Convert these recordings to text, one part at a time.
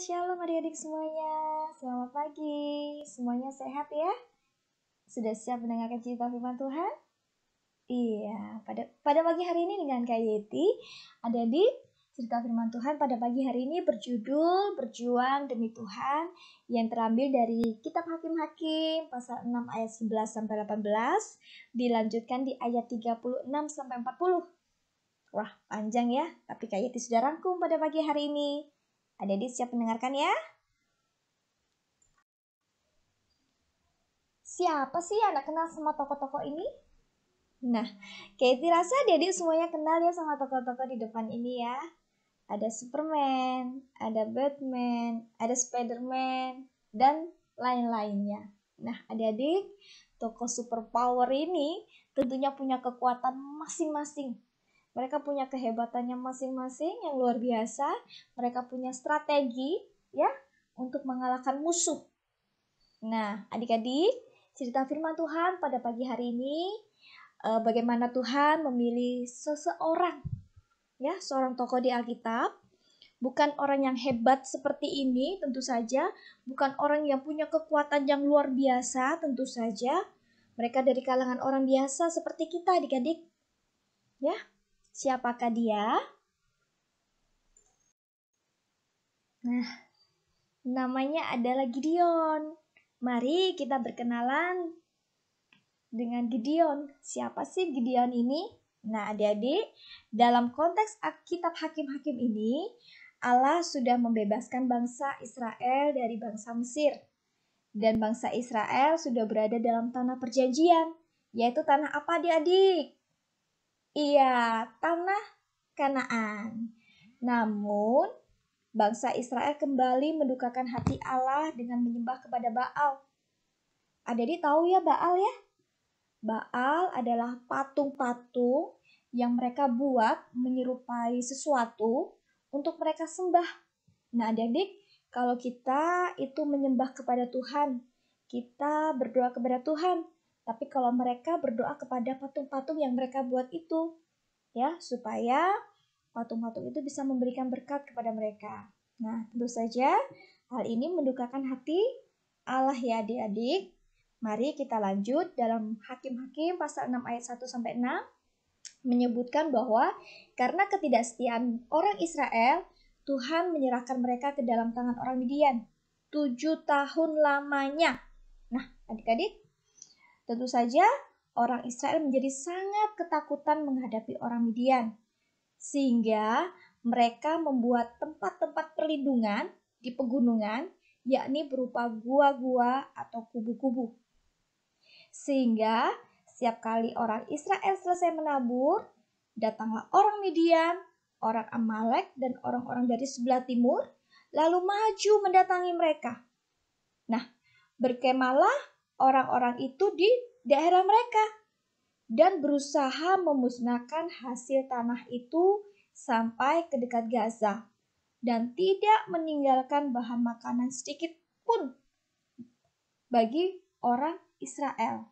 Shalom adik-adik semuanya. Selamat pagi. Semuanya sehat ya? Sudah siap mendengarkan cerita firman Tuhan? Iya, pada pagi hari ini dengan Kak Yeti ada di cerita firman Tuhan pada pagi hari ini berjudul Berjuang Demi Tuhan yang terambil dari kitab Hakim-Hakim pasal 6 ayat 11 sampai 18, dilanjutkan di ayat 36 sampai 40. Wah, panjang ya, tapi Kak Yeti sudah rangkum pada pagi hari ini. Adik-adik siap mendengarkan ya? Siapa sih yang kenal sama tokoh-tokoh ini? Nah, Katie rasa adik-adik semuanya kenal ya sama tokoh-tokoh di depan ini ya. Ada Superman, ada Batman, ada Spiderman, dan lain-lainnya. Nah, adik-adik, tokoh superpower ini tentunya punya kekuatan masing-masing. Mereka punya kehebatannya masing-masing yang luar biasa. Mereka punya strategi ya untuk mengalahkan musuh. Nah, adik-adik, cerita firman Tuhan pada pagi hari ini bagaimana Tuhan memilih seseorang ya, seorang tokoh di Alkitab. Bukan orang yang hebat seperti ini tentu saja, bukan orang yang punya kekuatan yang luar biasa tentu saja. Mereka dari kalangan orang biasa seperti kita adik-adik. Ya. Siapakah dia? Nah, namanya adalah Gideon. Mari kita berkenalan dengan Gideon. Siapa sih Gideon ini? Nah, adik-adik, dalam konteks kitab Hakim-Hakim ini, Allah sudah membebaskan bangsa Israel dari bangsa Mesir. Dan bangsa Israel sudah berada dalam tanah perjanjian, yaitu tanah apa adik-adik? Iya, tanah Kanaan. Namun, bangsa Israel kembali mendukakan hati Allah dengan menyembah kepada Baal. Adik-adik tahu ya Baal ya? Baal adalah patung-patung yang mereka buat menyerupai sesuatu untuk mereka sembah. Nah adik-adik, kalau kita itu menyembah kepada Tuhan, kita berdoa kepada Tuhan. Tapi kalau mereka berdoa kepada patung-patung yang mereka buat itu, ya, supaya patung-patung itu bisa memberikan berkat kepada mereka. Nah, tentu saja hal ini mendukakan hati Allah ya adik-adik. Mari kita lanjut dalam Hakim-Hakim pasal 6 ayat 1 sampai 6 menyebutkan bahwa karena ketidaksetiaan orang Israel, Tuhan menyerahkan mereka ke dalam tangan orang Midian 7 tahun lamanya. Nah, adik-adik, tentu saja orang Israel menjadi sangat ketakutan menghadapi orang Midian. Sehingga mereka membuat tempat-tempat perlindungan di pegunungan, yakni berupa gua-gua atau kubu-kubu. Sehingga setiap kali orang Israel selesai menabur, datanglah orang Midian, orang Amalek, dan orang-orang dari sebelah timur, lalu maju mendatangi mereka. Nah, berkemahlah orang-orang itu di daerah mereka dan berusaha memusnahkan hasil tanah itu sampai ke dekat Gaza dan tidak meninggalkan bahan makanan sedikit pun bagi orang Israel.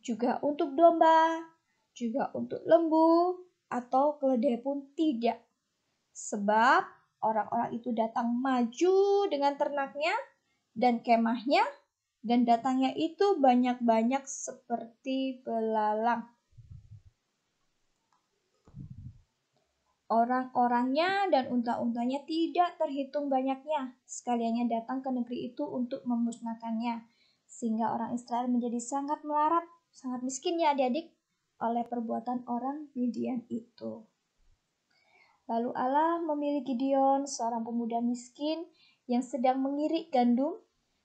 Juga untuk domba, juga untuk lembu atau keledai pun tidak. Sebab orang-orang itu datang maju dengan ternaknya dan kemahnya, dan datangnya itu banyak-banyak seperti belalang. Orang-orangnya dan unta-untanya tidak terhitung banyaknya. Sekaliannya datang ke negeri itu untuk memusnahkannya. Sehingga orang Israel menjadi sangat melarat, sangat miskin ya adik-adik, oleh perbuatan orang Midian itu. Lalu Allah memilih Gideon, seorang pemuda miskin yang sedang mengirik gandum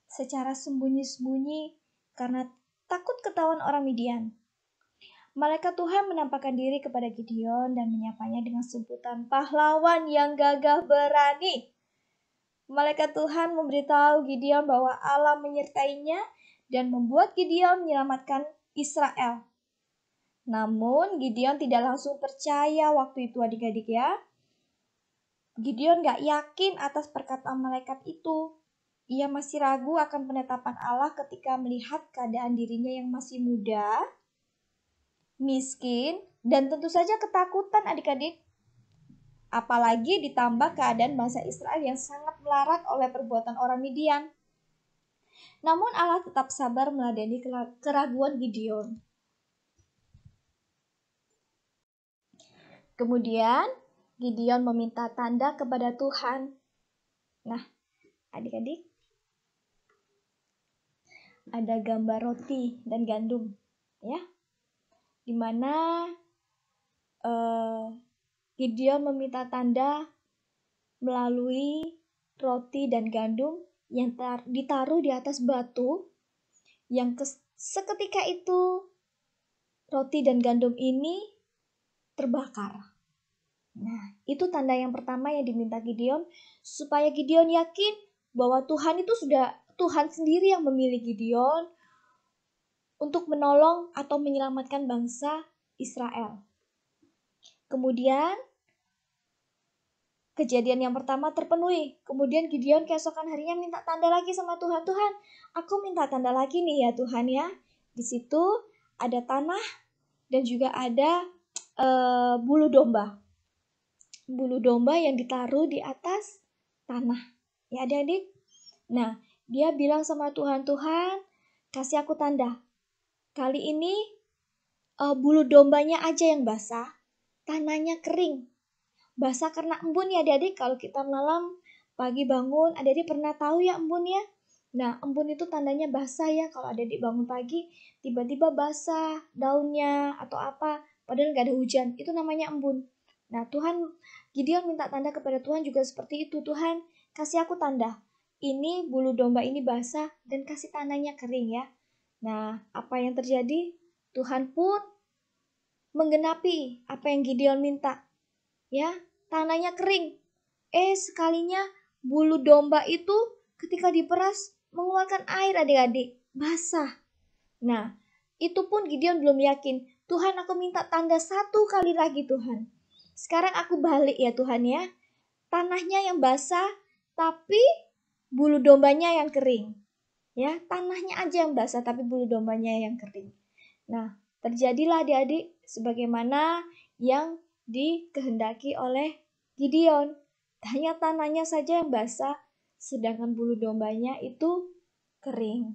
secara sembunyi-sembunyi karena takut ketahuan orang Midian. Malaikat Tuhan menampakkan diri kepada Gideon dan menyapanya dengan sebutan pahlawan yang gagah berani. Malaikat Tuhan memberitahu Gideon bahwa Allah menyertainya dan membuat Gideon menyelamatkan Israel. Namun Gideon tidak langsung percaya waktu itu adik-adik ya. Gideon gak yakin atas perkataan malaikat itu. Ia masih ragu akan penetapan Allah ketika melihat keadaan dirinya yang masih muda, miskin, dan tentu saja ketakutan adik-adik. Apalagi ditambah keadaan bangsa Israel yang sangat melarat oleh perbuatan orang Midian. Namun Allah tetap sabar meladeni keraguan Gideon. Kemudian Gideon meminta tanda kepada Tuhan. Nah, adik-adik, ada gambar roti dan gandum, ya, dimana Gideon meminta tanda melalui roti dan gandum yang ditaruh di atas batu, yang seketika itu roti dan gandum ini terbakar. Nah, itu tanda yang pertama yang diminta Gideon, supaya Gideon yakin bahwa Tuhan itu sudah Tuhan sendiri yang memilih Gideon untuk menolong atau menyelamatkan bangsa Israel. Kemudian kejadian yang pertama terpenuhi. Kemudian Gideon keesokan harinya minta tanda lagi sama Tuhan. Tuhan, aku minta tanda lagi nih ya Tuhan ya. Di situ ada tanah dan juga ada bulu domba. Bulu domba yang ditaruh di atas tanah. Ya adik-adik. Nah, dia bilang sama Tuhan, Tuhan, kasih aku tanda. Kali ini bulu dombanya aja yang basah, tanahnya kering. Basah karena embun ya adik-adik. Kalau kita malam pagi bangun, adik-adik pernah tahu ya embun ya? Nah, embun itu tandanya basah ya. Kalau adik-adik bangun pagi, tiba-tiba basah daunnya atau apa, padahal gak ada hujan. Itu namanya embun. Nah, Gideon minta tanda kepada Tuhan juga seperti itu. Tuhan, kasih aku tanda. Ini bulu domba ini basah dan kasih tanahnya kering ya. Nah, apa yang terjadi? Tuhan pun menggenapi apa yang Gideon minta. Ya, tanahnya kering. Sekalinya bulu domba itu ketika diperas mengeluarkan air adik-adik, basah. Nah, itu pun Gideon belum yakin. Tuhan, aku minta tanda satu kali lagi Tuhan. Sekarang aku balik ya Tuhan ya. Tanahnya yang basah, tapi bulu dombanya yang kering. Ya, tanahnya aja yang basah, tapi bulu dombanya yang kering. Nah, terjadilah adik-adik sebagaimana yang dikehendaki oleh Gideon. Hanya tanahnya saja yang basah, sedangkan bulu dombanya itu kering.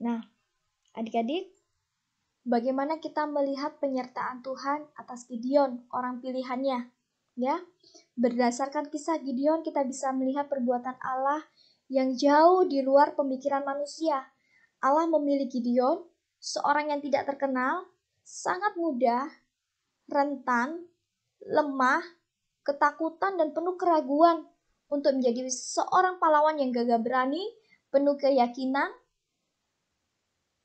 Nah, adik-adik, bagaimana kita melihat penyertaan Tuhan atas Gideon, orang pilihannya? Ya, berdasarkan kisah Gideon kita bisa melihat perbuatan Allah yang jauh di luar pemikiran manusia. Allah memilih Gideon, seorang yang tidak terkenal, sangat mudah, rentan, lemah, ketakutan dan penuh keraguan untuk menjadi seorang pahlawan yang gagah berani, penuh keyakinan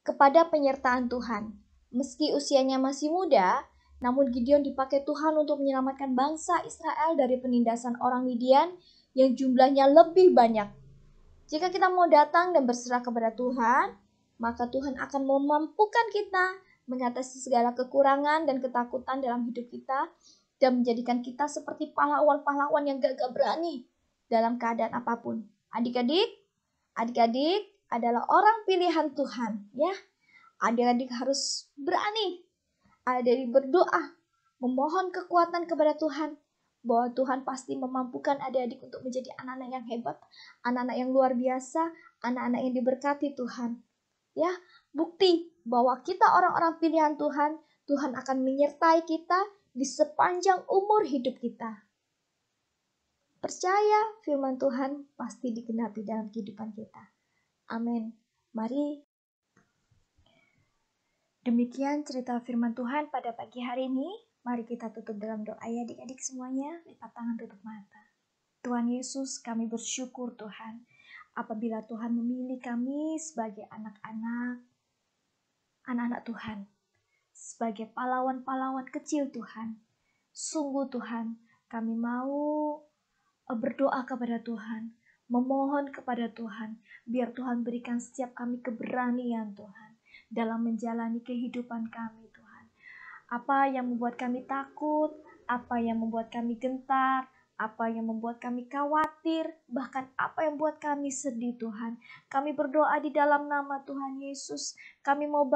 kepada penyertaan Tuhan. Meski usianya masih muda, namun Gideon dipakai Tuhan untuk menyelamatkan bangsa Israel dari penindasan orang Midian yang jumlahnya lebih banyak. Jika kita mau datang dan berserah kepada Tuhan, maka Tuhan akan memampukan kita mengatasi segala kekurangan dan ketakutan dalam hidup kita dan menjadikan kita seperti pahlawan-pahlawan yang gagah berani dalam keadaan apapun. Adik-adik adalah orang pilihan Tuhan, ya. Adik-adik harus berani. Adik-adik berdoa, memohon kekuatan kepada Tuhan, bahwa Tuhan pasti memampukan adik-adik untuk menjadi anak-anak yang hebat, anak-anak yang luar biasa, anak-anak yang diberkati Tuhan. Ya, bukti bahwa kita orang-orang pilihan Tuhan, Tuhan akan menyertai kita di sepanjang umur hidup kita. Percaya firman Tuhan pasti digenapi dalam kehidupan kita. Amin. Mari. Demikian cerita firman Tuhan pada pagi hari ini. Mari kita tutup dalam doa ya adik-adik semuanya. Lipat tangan, tutup mata. Tuhan Yesus, kami bersyukur Tuhan. Apabila Tuhan memilih kami sebagai anak-anak Tuhan. Sebagai pahlawan-pahlawan kecil Tuhan. Sungguh Tuhan, kami mau berdoa kepada Tuhan. Memohon kepada Tuhan. Biar Tuhan berikan setiap kami keberanian Tuhan. Dalam menjalani kehidupan kami Tuhan. Apa yang membuat kami takut, apa yang membuat kami gentar, apa yang membuat kami khawatir, bahkan apa yang membuat kami sedih Tuhan. Kami berdoa di dalam nama Tuhan Yesus. Kami mau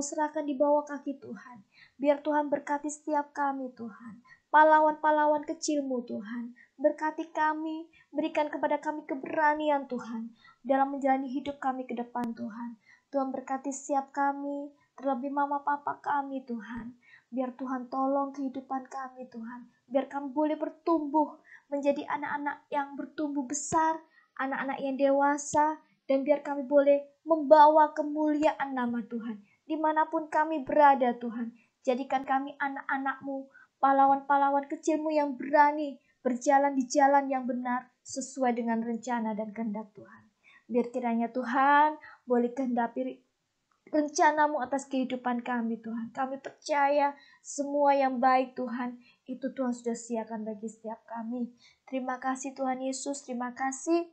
serahkan di bawah kaki Tuhan. Biar Tuhan berkati setiap kami Tuhan. pahlawan-pahlawan kecil-Mu Tuhan. Berkati kami, berikan kepada kami keberanian Tuhan dalam menjalani hidup kami ke depan Tuhan. Tuhan berkati setiap kami, terlebih mama papa kami Tuhan. Biar Tuhan tolong kehidupan kami Tuhan. Biar kami boleh bertumbuh menjadi anak-anak yang bertumbuh besar, anak-anak yang dewasa, dan biar kami boleh membawa kemuliaan nama Tuhan. Dimanapun kami berada Tuhan, jadikan kami anak-anak-Mu, pahlawan-pahlawan kecil-Mu yang berani berjalan di jalan yang benar sesuai dengan rencana dan kehendak Tuhan. Biar kiranya Tuhan boleh kehendapi rencana-Mu atas kehidupan kami Tuhan. Kami percaya semua yang baik Tuhan, itu Tuhan sudah siapkan bagi setiap kami. Terima kasih Tuhan Yesus, terima kasih.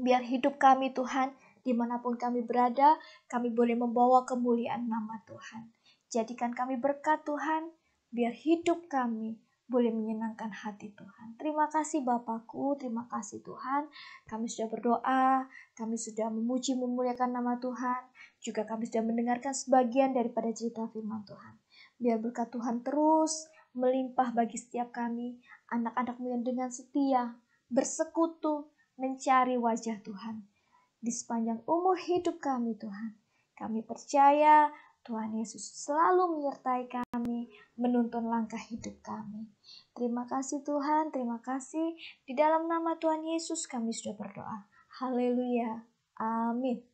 Biar hidup kami Tuhan, dimanapun kami berada, kami boleh membawa kemuliaan nama Tuhan. Jadikan kami berkat Tuhan, biar hidup kami boleh menyenangkan hati Tuhan. Terima kasih Bapakku, terima kasih Tuhan. Kami sudah berdoa, kami sudah memuji memuliakan nama Tuhan. Juga kami sudah mendengarkan sebagian daripada cerita firman Tuhan. Biar berkat Tuhan terus melimpah bagi setiap kami, anak-anak-Mu yang dengan setia, bersekutu, mencari wajah Tuhan. Di sepanjang umur hidup kami Tuhan, kami percaya Tuhan Yesus selalu menyertai kami, menuntun langkah hidup kami. Terima kasih Tuhan, terima kasih. Di dalam nama Tuhan Yesus kami sudah berdoa. Haleluya. Amin.